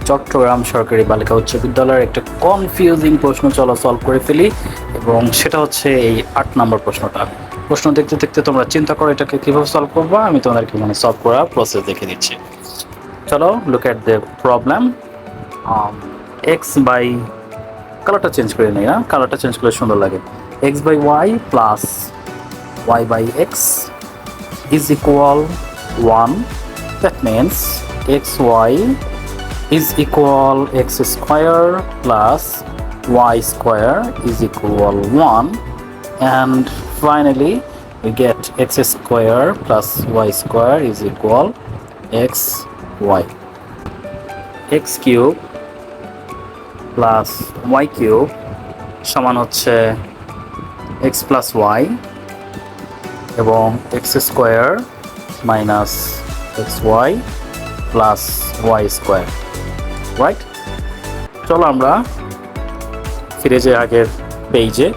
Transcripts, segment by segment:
চট্টগ্রাম সরকারি বালিকা উচ্চ বিদ্যালয়ের একটা কনফিউজিং প্রশ্ন চলো সলভ করে ফেলি, এবং সেটা হচ্ছে এই 8 নম্বর প্রশ্নটা। প্রশ্ন দেখতে দেখতে তোমরা চিন্তা করো এটাকে কিভাবে সলভ করবা, আমি তোমাদেরকে সলভ করা প্রসেস দেখে দিচ্ছি। চলো look at the problem. X by, কালারটা চেঞ্জ করে নিই না, কালারটা চেঞ্জ করলে সুন্দর লাগে। X by y plus y by x is equal 1. That means xy is equal x square plus y square is equal 1, and finally we get x square plus y square is equal xy. x cube plus y cube সমান হচ্ছে x plus y এবং x square minus xy plus y square, right? চলো আমরা ফিরে যাই আগের পেজে,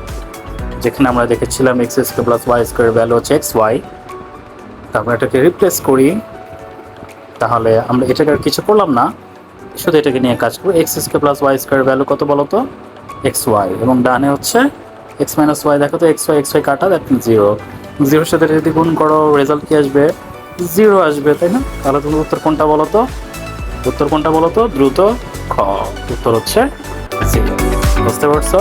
যেখানে আমরা দেখেছিলাম x square plus y square value হচ্ছে xy। তারপর এটাকে রিপ্লেস করি, তাহলে আমরা এটাকে আর কিছু করলাম না, শুধু এটাকে নিয়ে কাজ করবো। x square plus y square value কত বলো তো? xy, এবং ডানে হচ্ছে x মাইনাস y। দেখো তো xy কাটা, দ্যাট মিন 0। 0-এর সাথে যদি গুণ করো রেজাল্ট কি আসবে? 0 আসবে, তাই না? তাহলে তুমি উত্তর কোনটা বলো তো? উত্তর কোনটা বলো তো? দ্রুত খ। উত্তর হচ্ছে 0। বুঝতে পারছো?